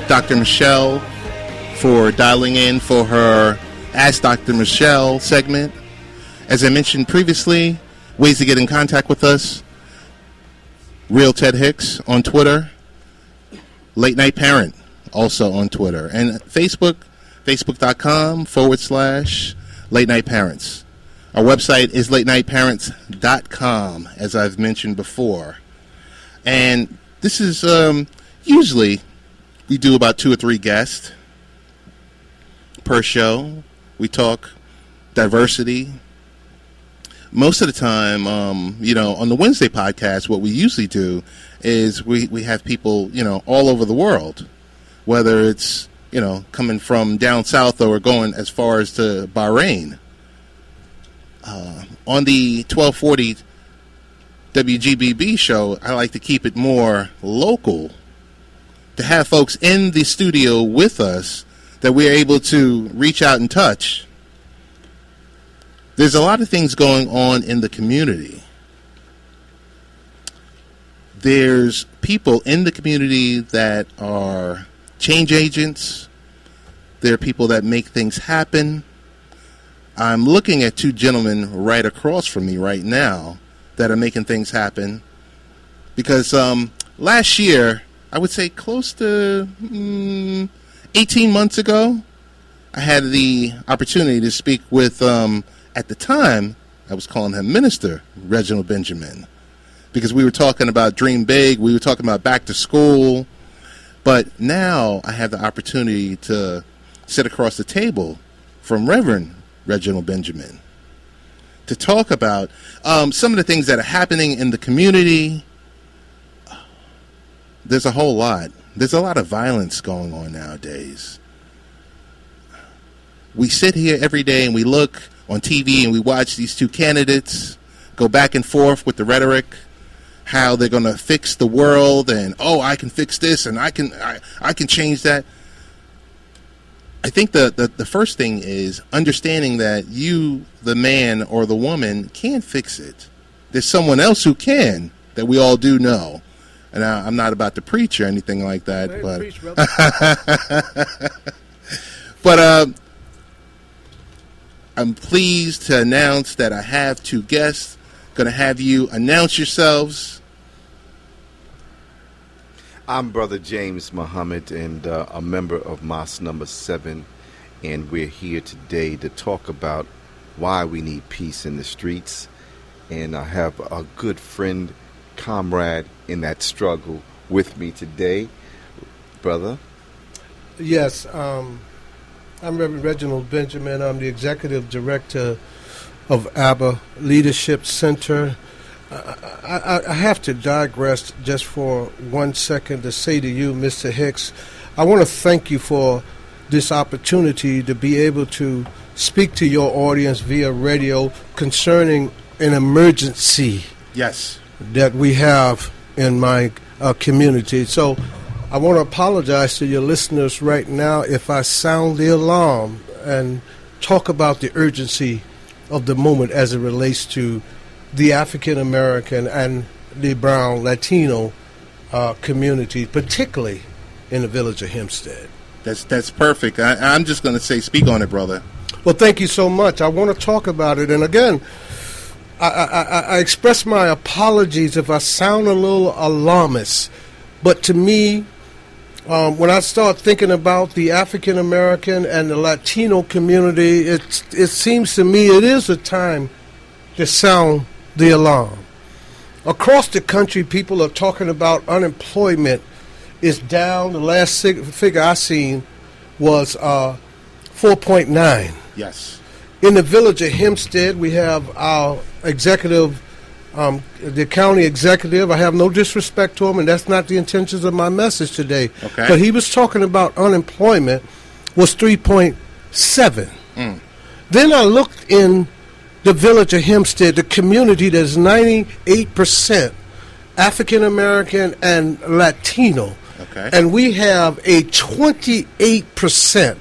Dr. Michelle for dialing in for her Ask Dr. Michelle segment. As I mentioned previously, ways to get in contact with us. Real Ted Hicks on Twitter. Late Night Parent also on Twitter. And Facebook, facebook.com/Late Night Parents. Our website is latenightparents.com, as I've mentioned before. And this is usually we do about 2 or 3 guests per show. We talk diversity. Most of the time, on the Wednesday podcast, what we usually do is we have people, all over the world, whether it's, coming from down south or going as far as to Bahrain. On the 1240 WGBB show, I like to keep it more local, to have folks in the studio with us that we're able to reach out and touch. There's a lot of things going on in the community. There's people in the community that are change agents. There are people that make things happen. I'm looking at 2 gentlemen right across from me right now that are making things happen. Because last year, I would say close to 18 months ago, I had the opportunity to speak with, at the time, I was calling him Minister Reginald Benjamin. Because we were talking about Dream Big, we were talking about back to school. But now I have the opportunity to sit across the table from Reverend Reginald Benjamin to talk about some of the things that are happening in the community. There's a whole lot. There's a lot of violence going on nowadays. We sit here every day and we look on TV and we watch these 2 candidates go back and forth with the rhetoric, how they're going to fix the world, and I can fix this and I can change that. I think the first thing is understanding that you, the man or the woman, can't fix it. There's someone else who can, that we all do know. And I'm not about to preach or anything like that, but preach, but I'm pleased to announce that I have 2 guests. Going to have you announce yourselves. I'm Brother James Muhammad, and a member of Mosque Number 7, and we're here today to talk about why we need peace in the streets. And I have a good friend, comrade in that struggle with me today. Brother? Yes, I'm Reverend Reginald Benjamin. I'm the Executive Director of ABBA Leadership Center. I have to digress just for 1 second to say to you, Mr. Hicks, I want to thank you for this opportunity to be able to speak to your audience via radio concerning an emergency. Yes. That we have in my community. So I want to apologize to your listeners right now if I sound the alarm and talk about the urgency of the moment as it relates to the African American and the brown Latino community, particularly in the village of Hempstead. That's perfect. I'm just going to say, speak on it, brother. Well, thank you so much. I want to talk about it. And again, I express my apologies if I sound a little alarmist. But to me, when I start thinking about the African American and the Latino community, it seems to me it is a time to sound the alarm. Across the country, people are talking about unemployment is down. The last figure I seen was 4.9. Yes. In the village of Hempstead, we have our executive, the county executive. I have no disrespect to him, and that's not the intentions of my message today. Okay. But he was talking about unemployment was 3.7. Then I looked in the village of Hempstead, the community that's 98% African American and Latino. Okay. And we have a 28%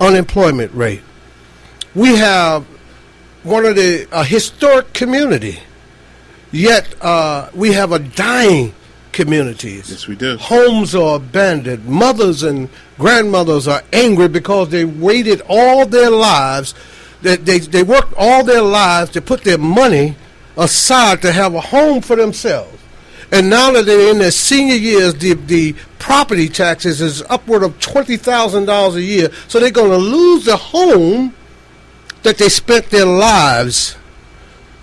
unemployment rate. We have one of the historic community, yet we have a dying communities. Yes, we do. Homes are abandoned. Mothers and grandmothers are angry because they waited all their lives. They worked all their lives to put their money aside to have a home for themselves. And now that they're in their senior years, the property taxes is upward of $20,000 a year. So they're going to lose the home that they spent their lives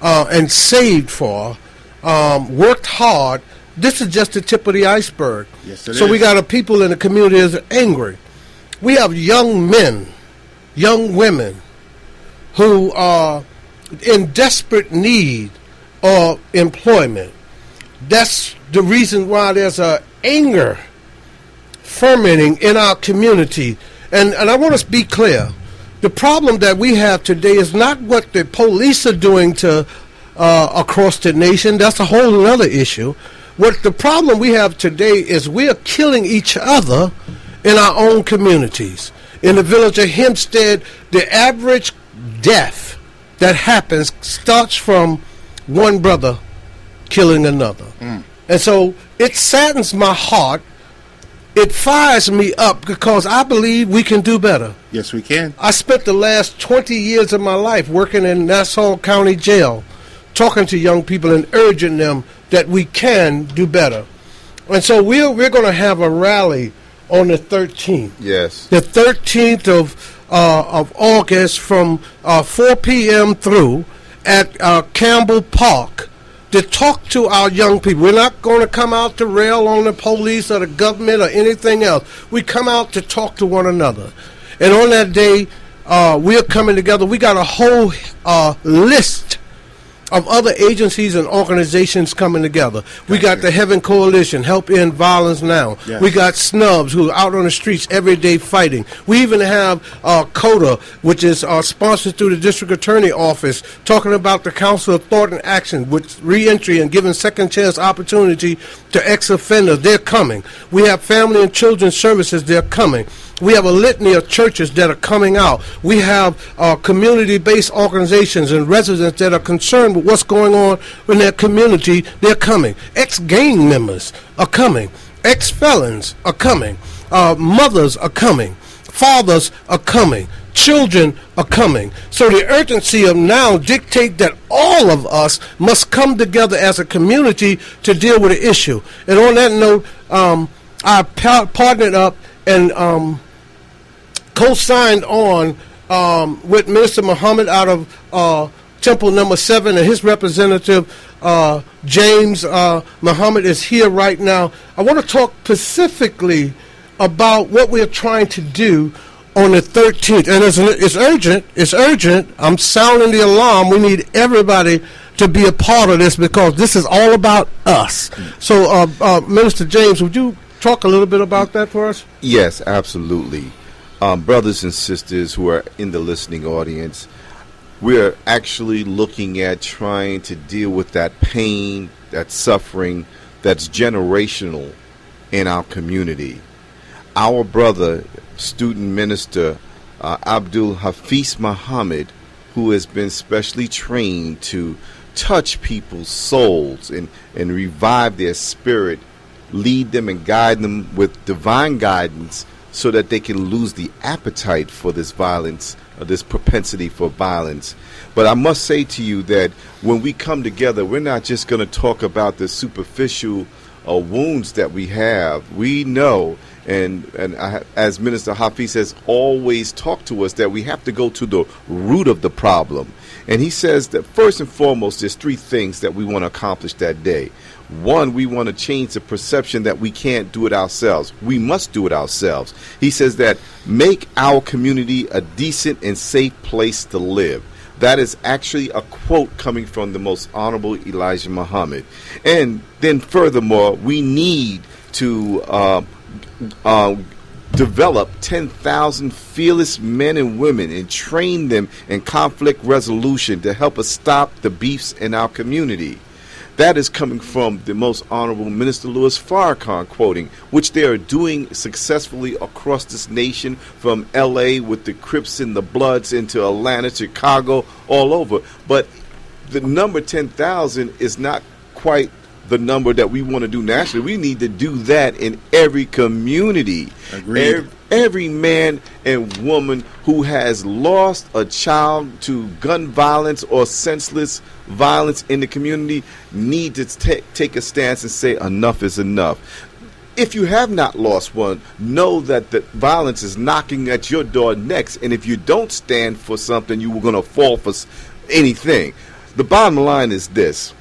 and saved for, worked hard. This is just the tip of the iceberg. Yes, it so is. we got people in the community that are angry. We have young men, young women who are in desperate need of employment. That's the reason why there's a anger fermenting in our community. And I want to be clear. The problem that we have today is not what the police are doing to across the nation. That's a whole other issue. What the problem we have today is we are killing each other in our own communities. In the village of Hempstead, the average death that happens starts from one brother killing another. And so it saddens my heart. It fires me up because I believe we can do better. Yes, we can. I spent the last 20 years of my life working in Nassau County Jail, talking to young people and urging them that we can do better. And so we're going to have a rally on the 13th. Yes. The 13th of August from 4 p.m. through at Campbell Park to talk to our young people. We're not going to come out to rail on the police or the government or anything else. We come out to talk to one another. And on that day, we're coming together. We got a whole list of other agencies and organizations coming together. We got the Heaven Coalition, Help End Violence Now. Yes. We got Snubs, who are out on the streets every day fighting. We even have CODA, which is sponsored through the District Attorney Office, talking about the Council of Thought and Action, with reentry and giving second chance opportunity to ex-offenders. They're coming. We have Family and Children's Services. They're coming. We have a litany of churches that are coming out. We have community-based organizations and residents that are concerned with what's going on in their community. They're coming. Ex-gang members are coming. Ex-felons are coming. Mothers are coming. Fathers are coming. Children are coming. So the urgency of now dictate that all of us must come together as a community to deal with the issue. And on that note, I partnered up and co-signed on with Minister Muhammad out of Temple Number 7, and his representative, James Muhammad, is here right now. I want to talk specifically about what we're trying to do on the 13th. And it's urgent. It's urgent. I'm sounding the alarm. We need everybody to be a part of this because this is all about us. So, Minister James, would you talk a little bit about that for us? Yes, absolutely. Brothers and sisters who are in the listening audience, we're actually looking at trying to deal with that pain, that suffering that's generational in our community. Our brother, student minister Abdul Hafeez Muhammad, who has been specially trained to touch people's souls and revive their spirit, lead them and guide them with divine guidance so that they can lose the appetite for this violence, or this propensity for violence. But I must say to you that when we come together, we're not just going to talk about the superficial wounds that we have. We know, as Minister Hafeez has always talked to us, that we have to go to the root of the problem. And he says that first and foremost, there's three things that we want to accomplish that day. One, we want to change the perception that we can't do it ourselves. We must do it ourselves. He says that make our community a decent and safe place to live. That is actually a quote coming from the Most Honorable Elijah Muhammad. And then furthermore, we need to develop 10,000 fearless men and women and train them in conflict resolution to help us stop the beefs in our community. That is coming from the Most Honorable Minister Louis Farrakhan quoting, which they are doing successfully across this nation, from L.A. with the Crips and the Bloods into Atlanta, Chicago, all over. But the number 10,000 is not quite the number that we want to do nationally. We need to do that in every community. Agreed. Every man and woman who has lost a child to gun violence or senseless violence in the community need to take a stance and say enough is enough. If you have not lost one, know that the violence is knocking at your door next, and if you don't stand for something, you are going to fall for anything. The bottom line is this.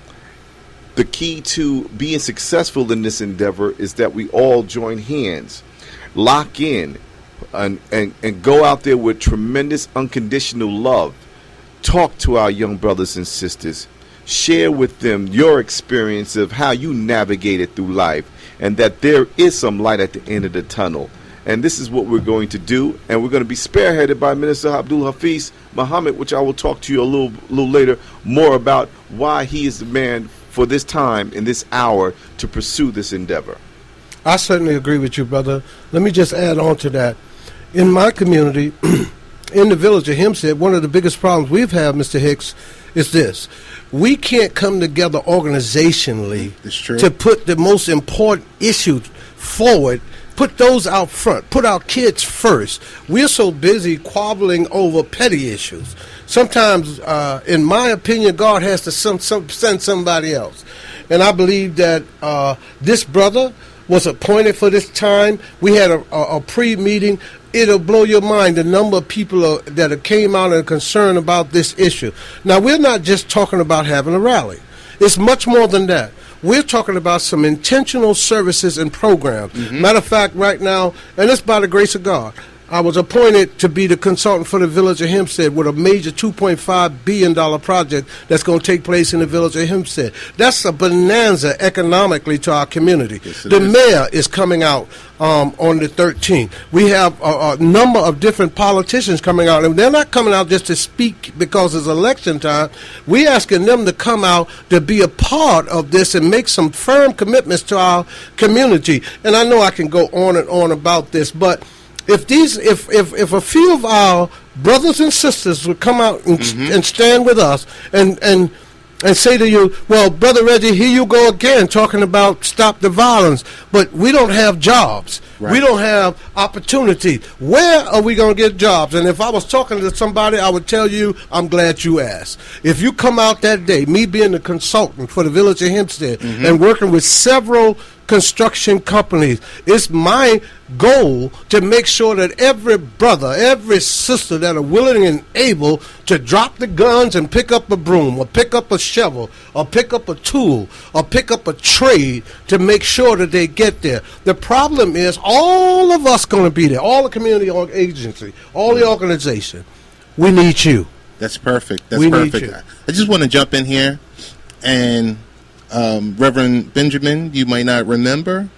The key to being successful in this endeavor is that we all join hands, lock in, and go out there with tremendous unconditional love. Talk to our young brothers and sisters. Share with them your experience of how you navigated through life, and that there is some light at the end of the tunnel. And this is what we're going to do, and we're going to be spearheaded by Minister Abdul Hafeez Muhammad, which I will talk to you a little later more about why he is the man for this time in this hour to pursue this endeavor. I certainly agree with you, brother. Let me just add on to that. In my community, in the village of Hempstead, one of the biggest problems we've had, Mr. Hicks, is this. We can't come together organizationally to put the most important issues forward, put those out front, put our kids first. We're so busy quabbling over petty issues. Sometimes, in my opinion, God has to send somebody else. And I believe that this brother was appointed for this time. We had a pre-meeting. It'll blow your mind the number of people that came out and are concerned about this issue. Now, we're not just talking about having a rally. It's much more than that. We're talking about some intentional services and programs. Mm-hmm. Matter of fact, right now, and it's by the grace of God, I was appointed to be the consultant for the village of Hempstead with a major $2.5 billion project that's going to take place in the village of Hempstead. That's a bonanza economically to our community. Yes, the mayor is coming out on the 13th. We have a number of different politicians coming out, and they're not coming out just to speak because it's election time. We're asking them to come out to be a part of this and make some firm commitments to our community. And I know I can go on and on about this, but if a few of our brothers and sisters would come out and stand with us and say to you, well, Brother Reggie, here you go again talking about stop the violence, but we don't have jobs. Right. We don't have opportunity. Where are we going to get jobs? And if I was talking to somebody, I would tell you, I'm glad you asked. If you come out that day, me being the consultant for the village of Hempstead and working with several construction companies, it's my goal to make sure that every brother, every sister that are willing and able to drop the guns and pick up a broom or pick up a shovel or pick up a tool or pick up a trade to make sure that they get there. The problem is all of us going to be there, all the community agency, all the organization. We need you. That's perfect. That's perfect. I just want to jump in here and Reverend Benjamin, you might not remember,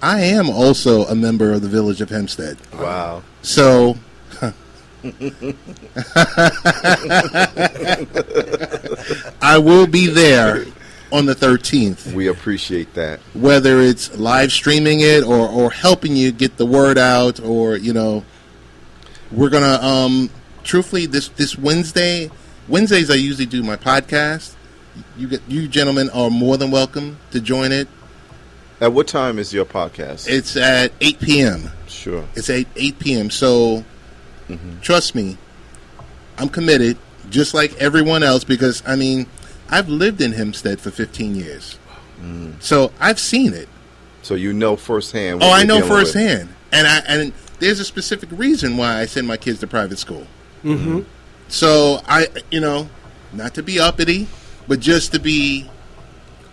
I am also a member of the village of Hempstead. Wow. So, I will be there on the 13th. We appreciate that. Whether it's live streaming it or helping you get the word out, or, you know, we're going to, truthfully, this Wednesdays I usually do my podcast. You gentlemen are more than welcome to join it. At what time is your podcast? It's at 8 p.m. Sure. It's at 8 p.m. So, trust me, I'm committed, just like everyone else, because, I mean, I've lived in Hempstead for 15 years. So, I've seen it. So, you know firsthand. I know firsthand. And there's a specific reason why I send my kids to private school. So, not to be uppity, but just to be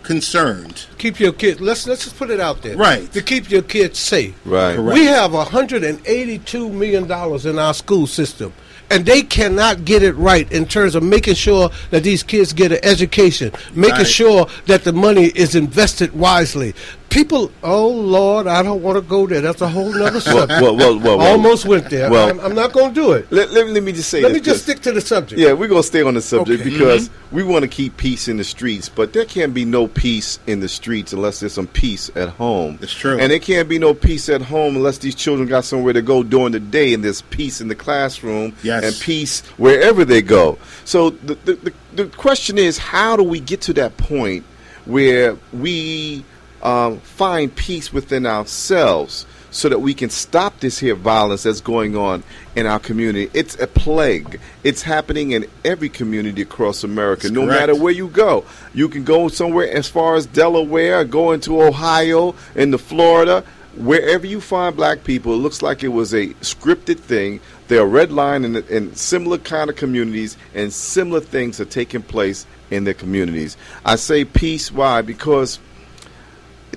concerned. Keep your kids. Let's just put it out there. Right. To keep your kids safe. Right. Correct. We have $182 million in our school system, and they cannot get it right in terms of making sure that these kids get an education, making sure that the money is invested wisely. People, oh Lord, I don't want to go there. That's a whole nother subject. Well, almost went there. Well, I'm not going to do it. Let me just say Let me just stick to the subject. Yeah, we're going to stay on the subject because we want to keep peace in the streets, but there can't be no peace in the streets unless there's some peace at home. It's true. And there can't be no peace at home unless these children got somewhere to go during the day, and there's peace in the classroom and peace wherever they go. So the question is, how do we get to that point where we find peace within ourselves so that we can stop this here violence that's going on in our community. It's a plague. It's happening in every community across America. That's no correct. matter where you go. You can go somewhere as far as Delaware, go into Ohio, into Florida. Wherever you find black people, it looks like it was a scripted thing. They're redlined in similar kind of communities, and similar things are taking place in their communities. I say peace. Why? Because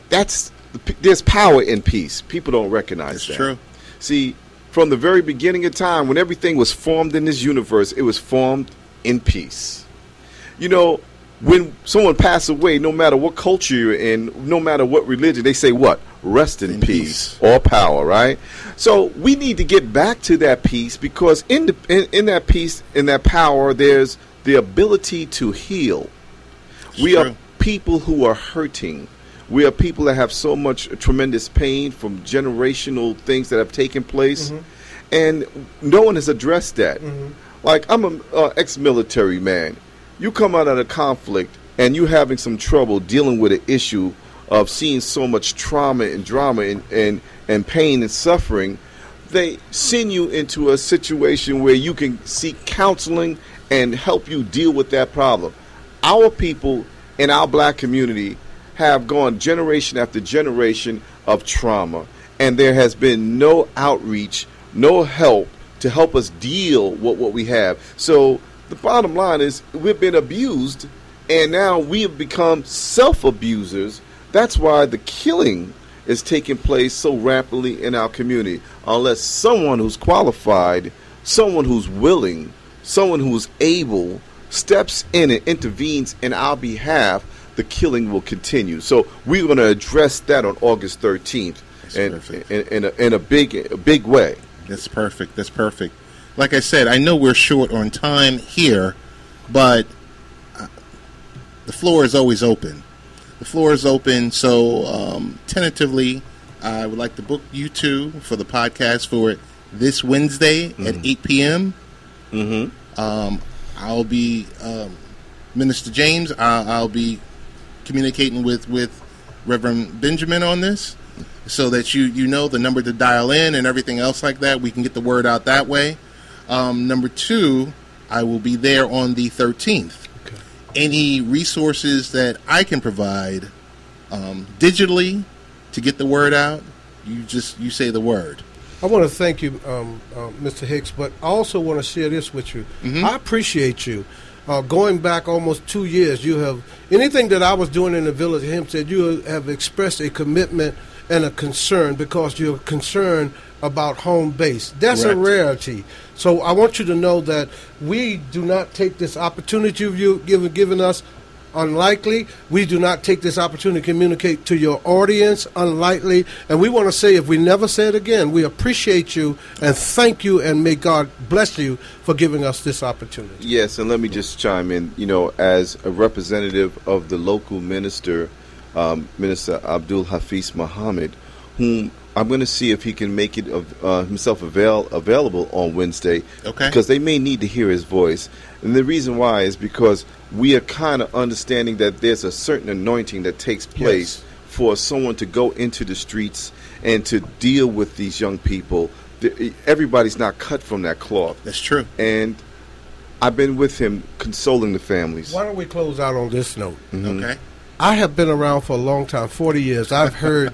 there's power in peace. People don't recognize that. That's true. See, from the very beginning of time, when everything was formed in this universe, it was formed in peace. You know, when someone passes away, no matter what culture you're in, no matter what religion, they say what? Rest in peace. Or power, right? So we need to get back to that peace, because in that peace, in that power, there's the ability to heal. We are people who are hurting. We are people that have so much tremendous pain from generational things that have taken place, and no one has addressed that. Like, I'm an ex-military man. You come out of a conflict and you're having some trouble dealing with an issue of seeing so much trauma and drama and pain and suffering. They send you into a situation where you can seek counseling and help you deal with that problem. Our people in our black community have gone generation after generation of trauma, and there has been no outreach, no help to help us deal with what we have. So the bottom line is, we've been abused, and now we have become self-abusers. That's why the killing is taking place so rapidly in our community. Unless someone who's qualified, someone who's willing, someone who's able steps in and intervenes in our behalf, the killing will continue. So we're going to address that on August 13th in a big way. That's perfect. That's perfect. Like I said, I know we're short on time here, but the floor is always open. The floor is open, so tentatively, I would like to book you two for the podcast for this Wednesday at 8 p.m. I'll be, Minister James, I'll be communicating with Reverend Benjamin on this, so that you know the number to dial in and everything else like that. We can get the word out that way. Number two, I will be there on the 13th. Okay. Any resources that I can provide digitally to get the word out, you say the word. I want to thank you, Mr. Hicks, but I also want to share this with you. I appreciate you. Going back almost 2 years, you have, anything that I was doing in the village of Hempstead, you have expressed a commitment and a concern, because you're concerned about home base. That's Correct. a rarity. So I want you to know that we do not take this opportunity you've given us unlikely. We do not take this opportunity to communicate to your audience unlikely. And we want to say, if we never say it again, we appreciate you and thank you, and may God bless you for giving us this opportunity. Yes, and let me just chime in. You know, as a representative of the local minister, Minister Abdul Hafeez Muhammad, whom I'm going to see if he can make it himself available on Wednesday. Okay. Because they may need to hear his voice. And the reason why is because we are kind of understanding that there's a certain anointing that takes place for someone to go into the streets and to deal with these young people. Everybody's not cut from that cloth. That's true. And I've been with him consoling the families. Why don't we close out on this note? Okay. I have been around for a long time, 40 years. I've heard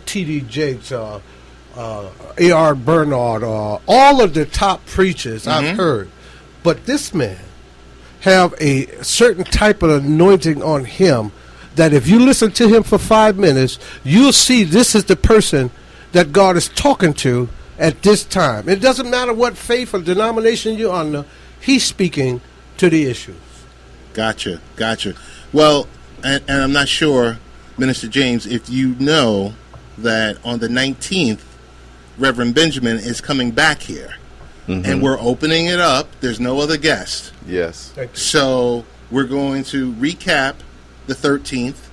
T.D. Jakes, A.R. Bernard, all of the top preachers I've heard. But this man have a certain type of anointing on him that if you listen to him for 5 minutes, you'll see this is the person that God is talking to at this time. It doesn't matter what faith or denomination you're under, he's speaking to the issues. Gotcha. Well, and I'm not sure, Minister James, if you know that on the 19th, Reverend Benjamin is coming back here. And we're opening it up. There's no other guest. Yes. So we're going to recap the 13th,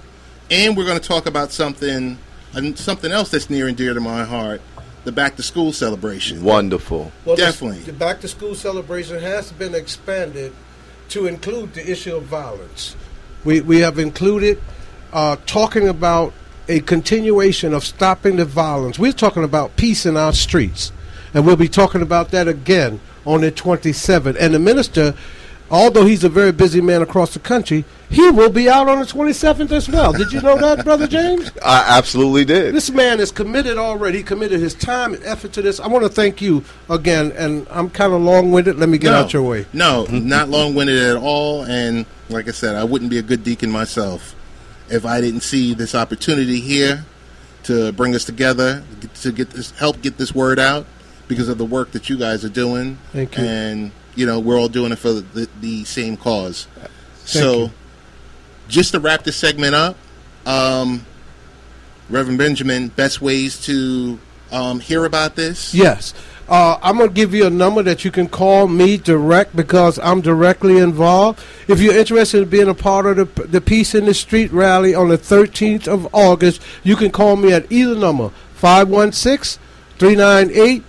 and we're going to talk about something else that's near and dear to my heart, the back-to-school celebration. Wonderful. Well, Definitely. The back-to-school celebration has been expanded to include the issue of violence. We have included talking about a continuation of stopping the violence. We're talking about peace in our streets, and we'll be talking about that again on the 27th. And the minister, although he's a very busy man across the country, he will be out on the 27th as well. Did you know that, Brother James? I absolutely did. This man is committed already. He committed his time and effort to this. I want to thank you again, and I'm kind of long-winded. Let me get out your way. No, not long-winded at all. And like I said, I wouldn't be a good deacon myself if I didn't see this opportunity here to bring us together, to help get this word out because of the work that you guys are doing. Thank you. And, we're all doing it for the same cause. So, just to wrap this segment up, Reverend Benjamin, best ways to hear about this? Yes. I'm going to give you a number that you can call me direct because I'm directly involved. If you're interested in being a part of the Peace in the Street rally on the 13th of August, you can call me at either number, 516-398-7484,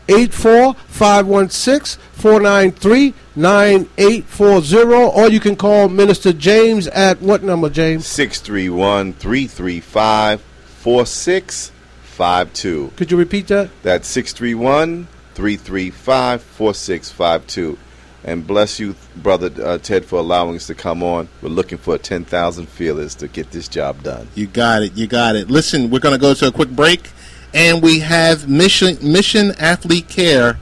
516-493-9840, or you can call Minister James at what number, James? 631-335-4652. Could you repeat that? That's 631-335-4652. And bless you, Brother Ted, for allowing us to come on. We're looking for 10,000 feelers to get this job done. You got it. Listen, we're going to go to a quick break, and we have Mission Athlete Care